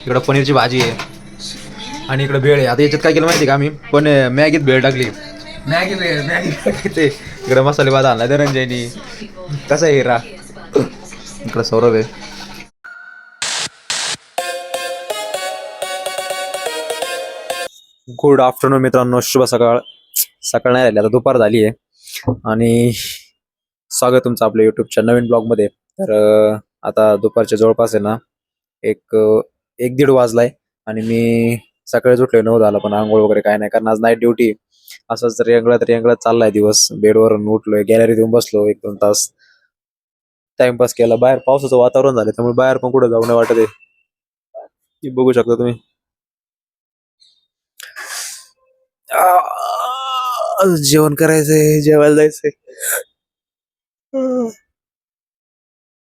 इकडं पनीरची भाजी आहे आणि इकडं भेळ आहे. आता याच्यात काय केलं माहिती का आम्ही पण मॅगीत भेळ टाकली. मॅगी मॅगी ते इकडं मसाले भात आणला धनंजयनी. कसा आहे हिरा. इकडं सौरभ आहे. गुड आफ्टरनून मित्रांनो, शुभ सकाळ. सकाळ नाही झाली, आता दुपार झाली आहे आणि स्वागत तुमचं आपल्या युट्यूबच्या नवीन ब्लॉगमध्ये. तर आता दुपारच्या जवळपास आहे ना एक एक दीड वाजलाय आणि मी सकाळीच उठलोय 9 झाला, पण आंघोळ वगैरे काय नाही कारण आज नाईट ड्युटी. असंच रेंगळत चाललाय दिवस. बेडवरून उठलोय, गॅलरीत येऊन बसलो 1-2 तास टाइमपास केला. बाहेर पावसाचं वातावरण झालं त्यामुळे बाहेर पण कुठं जाऊ नाही वाटत आहे. हे बघू शकता तुम्ही. जेवण करायचंय, जेवायला जायचंय.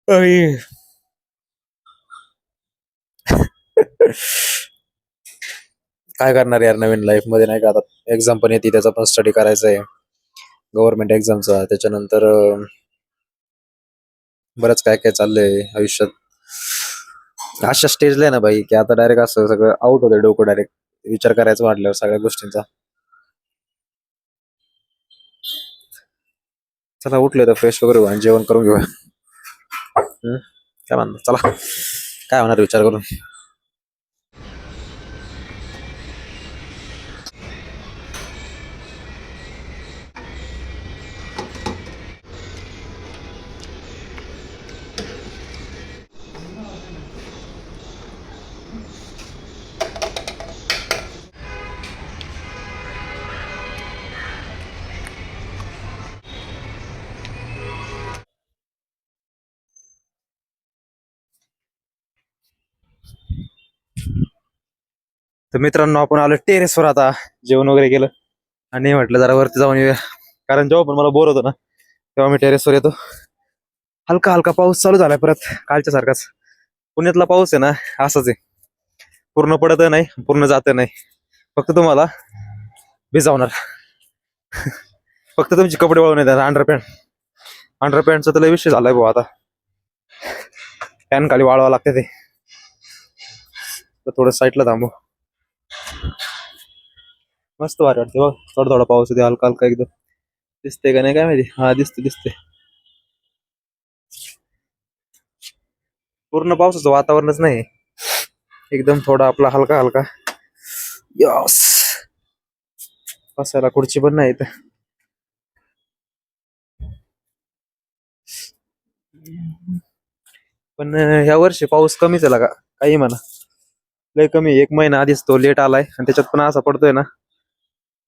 आई. काय करणार यार नवीन लाईफ मध्ये, नाही का. आता एक्झाम पण येते, त्याचा पण स्टडी करायचा आहे, गव्हर्नमेंट एक्झामचा. त्याच्यानंतर बरंच काय काय चाललंय आयुष्यात. अशा स्टेजला आहे ना भाई की आता डायरेक्ट असं सगळं आउट होतं डोकं, डायरेक्ट विचार करायचं म्हटल्यावर सगळ्या गोष्टींचा. चला उठले तर फ्रेश वगैरे होऊ आणि जेवण करून घेऊया. काय म्हणता, चला काय होणार विचार करून. तर मित्रांनो, आपण आलो टेरेसवर. आता जेवण वगैरे केलं आणि म्हटलं जरा वरती जाऊन येऊया, कारण जेव्हा पण मला बोर होतं ना तेव्हा मी टेरेसवर येतो. हलका हलका पाऊस चालू झालाय परत, कालच्या सारखाच. पुण्यातला पाऊस आहे ना असाच आहे, पूर्ण पडत नाही, पूर्ण जात नाही, फक्त तुम्हाला भिजावणार. फक्त तुमचे कपडे वाळून येतात. अंडरपॅन्टचा तर लय विषय झालाय भाऊ. आता फॅन खाली वाळवा लागते ते. तर थोडं साईडला थांबू. मस्त भारी वाटते बघ, थोडा थोडा पाऊस येते, हलका हलका एकदम. दिसते का नाही काय माहिती. हा दिसते. पूर्ण पावसाचं वातावरणच नाही, एकदम थोडा आपला हलका हलका. यस, बसायला खुर्ची पण नाही इथं. पण ह्या वर्षी पाऊस कमीच आहे का काही म्हणा, लय कमी. 1 महिना आधीच तो लेट आलाय आणि त्याच्यात पण असा पडतोय ना,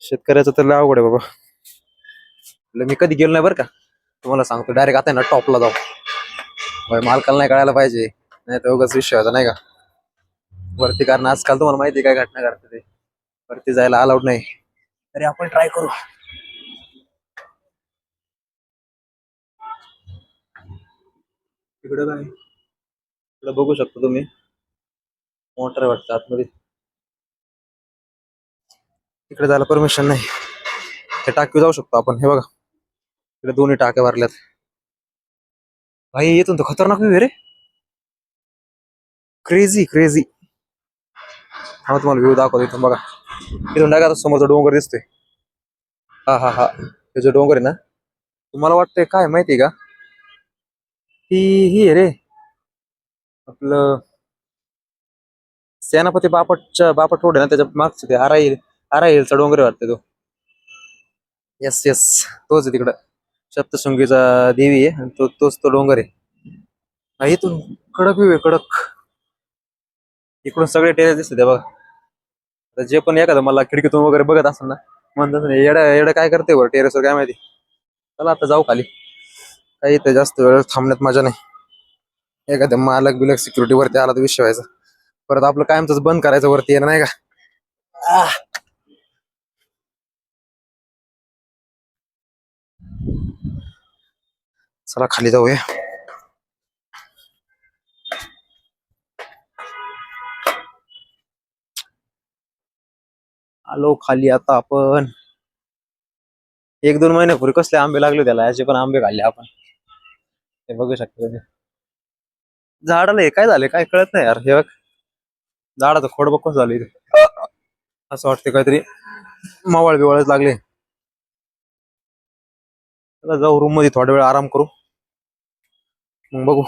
शेतकऱ्याचं तर लय अवघड आहे बाबा. मी कधी गेलो नाही बरं का, तुम्हाला सांगतो. डायरेक्ट आता आहे ना टॉपला जाऊ. मालकाला नाही कळायला पाहिजे, नाही तर उगाच विषय होता नाही का वरती. कारण आजकाल तुम्हाला माहिती आहे काय घटना घडते ते, वरती जायला अलाउड नाही. तरी आपण ट्राय करू. तिकडे काय, इकडे बघू शकता तुम्ही, मोटर वाटतं आतमध्ये. तिकडे जायला परमिशन नाही. हे टाकी जाऊ शकतो आपण. हे बघा, इकडे दोन्ही टाक्या भरल्यात. भाई येतून तर खतरनाक व्ह्यू आहे रे, क्रेझी क्रेझी. हा तुम्हाला व्ह्यू दाखवतो इथून बघा. इथून डायरेक्ट समोरचा डोंगर दिसतोय. हा हे जो डोंगर आहे ना, तुम्हाला वाटतंय काय माहितीये का, ती ही आहे रे आपलं सेनापती बापट रोड आहे ना, त्याच्या मागचं ते आराई हिलचा डोंगर आहे वाटतं तो. यस यस, तोच आहे तिकडं. सप्तशृंगीचा देवी आहे आणि तोच तो डोंगर आहे. इथून कडक व्ह्यू आहे, कडक. इकडून सगळे टेरेस दिसते ते बघा. आता जे पण एखादं मला खिडकीतून वगैरे बघत असेल ना, म्हणतात येडा येडा काय करते वर टेरेसवर काय माहिती. चला आता जाऊ खाली. काही इथं जास्त वेळ थांबण्यात मजा नाही. एखाद्या मालक बिलक सिक्युरिटी वरती आला तर विषय व्हायचा. परत आपलं कायमच बंद करायचं वरती येणं नाही का. आह. चला खाली जाऊया. आलो खाली आता आपण. 1-2 महिन्यापूर्वी कसले आंबे लागले त्याला, याचे पण आंबे खाल्ले आपण. हे बघू शकता तुम्ही. झाडाला हे काय झाले काय कळत नाही यार. हे बघ, झाडाचं खोड बघ कसं झालं इथे. असं वाटतं काहीतरी मावळ बिवाळच लागले. चला जाऊ रूम मध्ये थोडा वेळ आराम करू, मग बघू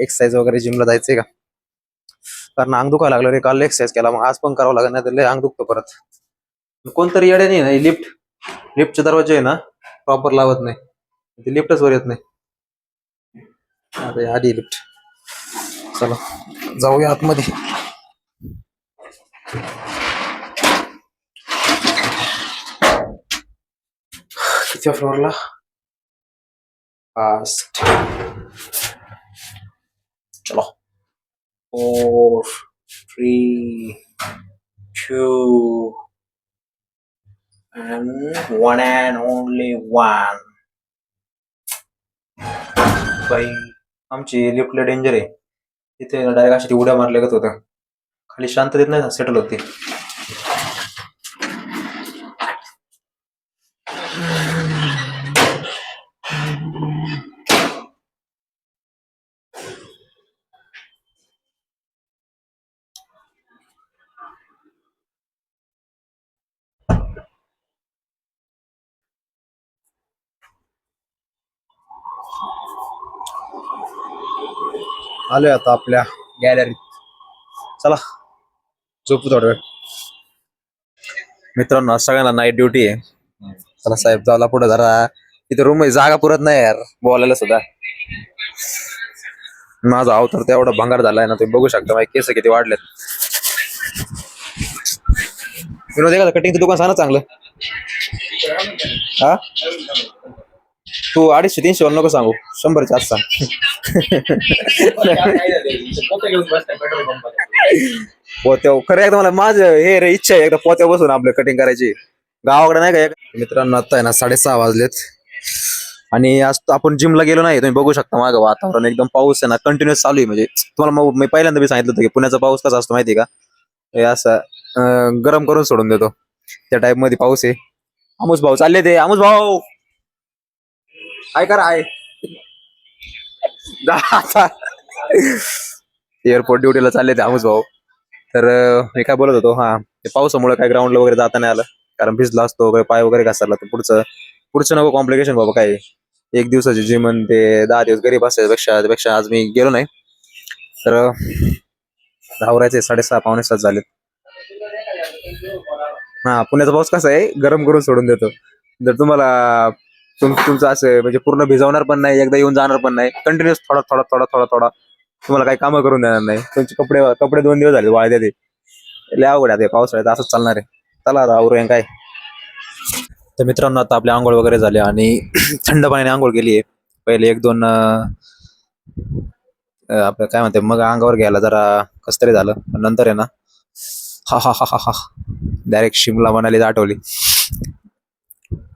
एक्सरसाइज वगैरे जिमला जायचंय का. कारण अंग दुखायला लागलं रे, काल एक्सरसाइज केला, मग आज पण करावं लागेल, नाही तर लय अंग दुखतो परत. कोणतरी येडे नाही ना, लिफ्टचे दरवाजे आहे ना प्रॉपर लावत नाही, ते लिफ्टच वर येत नाही. आता आधी लिफ्ट, चला जाऊया आतमध्ये. किती फ्लोअरला? फास्ट. चलो 4 3 2 and one and only one. बाई आमची लिफ्ट लय डेंजर आहे. तिथे डायरेक्ट अशी उड्या मारल्या गत होतं, खाली शांततेत नाही सेटल होते. आलोय आता आपल्या गॅलरीत. चला झोपू थोडा वेळ. मित्रांनो आज सगळ्यांना नाईट ड्युटी आहे. चला साहेब झाला पुढे जरा, इथे रूम मध्ये जागा पुरत नाही यार बोलायला सुद्धा. माझा अवतार तेवढा भंगार झालाय ना, तुम्ही बघू शकता माझे केस किती वाढलेत. विनोद एखादं कटिंगचं दुकान सांग ना चांगलं. हा तू 250-300 वर नको सांगू, 100च्या आत सांग. पोत्या खरं एकदा मला माझं हे रे इच्छा आहे एकदा पोत्या बसून आपलं कटिंग करायची गावाकडे नाही का. मित्रांनो आता आहे ना 6:30 वाजलेत आणि आज आपण जिमला गेलो नाही. तुम्ही बघू शकता मागं वातावरण एकदम पाऊस आहे ना कंटिन्युअस चालू आहे. म्हणजे तुम्हाला मी पहिल्यांदा बी सांगितलं होतं की पुण्याचा पाऊस कसा असतो माहिती आहे का, हे असं गरम करून सोडून देतो त्या टाइप मध्ये पाऊस आहे. आमुस भाऊ चालले ते, आमुस भाऊ काय करा आहे एअरपोर्ट ड्युटीला चालले ते आमुस भाऊ. तर मी काय बोलत होतो, हा ते पावसामुळे काय ग्राउंडला वगैरे जाता नाही आलं, कारण भिजला असतो वगैरे, पाय वगैरे घसरला तर पुढचं नको कॉम्प्लिकेशन बाबा. काय एक दिवसाची जिम आणि ते 10 दिवस गरीब असायच्यापेक्षा त्यापेक्षा आज मी गेलो नाही. तर आवरायचे 6:30 पावणे 7 झाले. हा पुण्याचा पाऊस कसा आहे, गरम करून सोडून देतो. जर तुम्हाला तुमचं असं म्हणजे पूर्ण भिजवणार पण नाही, एकदा येऊन जाणार पण नाही, कंटिन्युअस थोडा थोडा थोडा थोडा थोडा तुम्हाला काही कामं करून देणार नाही. तुमचे कपडे 2 दिवस झाले वाळते ते, लय अवघड आहे पावसाळ्यात असंच चालणार आहे. चला आता आवरूया काय. तर मित्रांनो आता आपली आंघोळ वगैरे झाली आणि थंड पाण्याने आंघोळ केली आहे. पहिले 1-2 आपलं काय म्हणते मग अंगावर घ्यायला जरा कस तरी झालं, पण नंतर आहे ना हा हा हा हा हा डायरेक्ट शिमला मनालीच आठवली.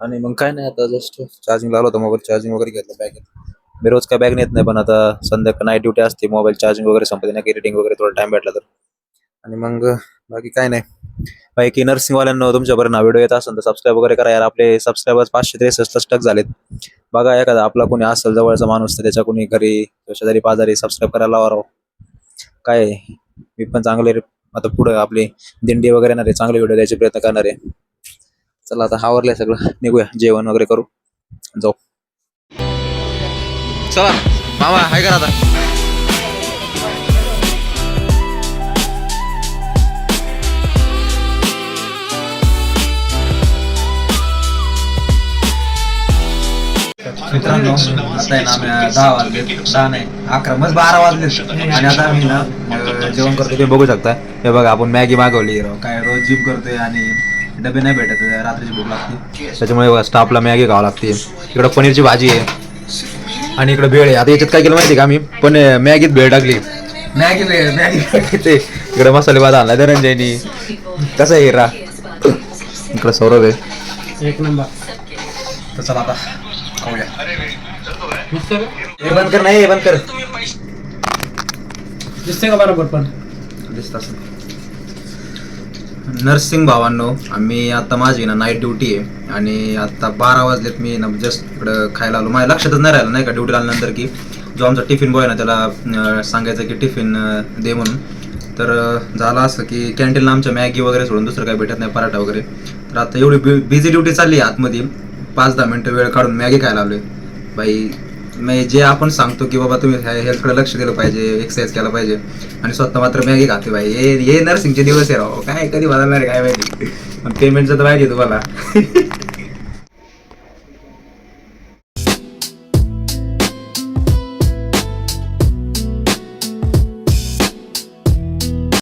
आणि मग काय नाही आता जस्ट चार्जिंग लावलं होतं, मोबाईल चार्जिंग वगैरे घेतलं बॅगेत. मी रोज काय बॅग नेत नाही, पण आता संध्याकाळ नाईट ड्युटी असते, मोबाईल चार्जिंग वगैरे संपते ना, एडिटिंग वगैरे थोडा टाइम भेटला तर. आणि मग बाकी काय नाही. बाकी नर्सिंगवाल्यांना तुमच्यापर्यंत व्हिडिओ येत असेल तर सबस्क्राईब वगैरे करा यार. आपले सबस्क्रायबर्स 563 स्टक झालेत. बघा एखादा आपला कोणी असेल जवळचा माणूस तर त्याच्या कोणी घरी शेजारी पाजारी सबस्क्राईब करायला लावा राव. काय मी पण चांगले आता पुढे आपली दिंडी वगैरे येणार आहे, चांगले व्हिडिओ द्यायचे प्रयत्न करणार आहे. चला आता आवरलंय सगळं, निघूया जेवण वगैरे करू, जाऊ. चला मामा हाय करा आता. मित्रांनो आता आहे ना आम्ही 10 वाजले, 10 नाही 11 मग 12 वाजले आणि आता आम्ही ना जेवण करतो. तुम्ही बघू शकता हे बघा, आपण मॅगी मागवली काय, रोज जिम करतोय आणि डबे नाही भेटत, रात्रीची भूक लागते त्याच्यामुळे स्टाफला मॅगी खावं लागते. इकडं पनीरची भाजी आहे आणि इकडे भेळ आहे. आता याच्यात काय केलं माहिती का, आम्ही पण मॅगीत भेळ टाकली. मॅगी ते इकडे मसाले भात आणला धनंजयनी. कसं आहे हिरा, इकडं सौरभ आहे, एक नंबर. तर चला आता खाऊया. हे बंद कर, नाही हे बंद कर, दिसते का बरोबर, पण दिसत असेल. नर्सिंग भावांनो आम्ही आता माझी ना नाईट ड्युटी आहे आणि आता 12 वाजलेत. मी ना जस्ट इकडं खायला आलो, माझ्या लक्षातच नाही राहिलं नाही का ड्युटीला आल्यानंतर की जो आमचा टिफिन बॉय ना त्याला सांगायचं की टिफिन दे म्हणून. तर झालं असं की कॅन्टीनला आमच्या मॅगी वगैरे सोडून दुसरं काही भेटत नाही, पराठा वगैरे. तर आता एवढी बिझी ड्युटी चालली आहे आतमध्ये, 5-10 मिनटं वेळ काढून मॅगी खायला आलोय बाई. म्हणजे जे आपण सांगतो की बाबा तुम्ही हेल्थकडे लक्ष दिलं पाहिजे, एक्सरसाइज केला पाहिजे, आणि स्वतः मात्र मॅगी खाते बाई. हे नर्सिंगचे दिवस आहे राव, काय कधी बदलणार आहे काय माहिती. पण पेमेंटचं तर पाहिजे तुम्हाला.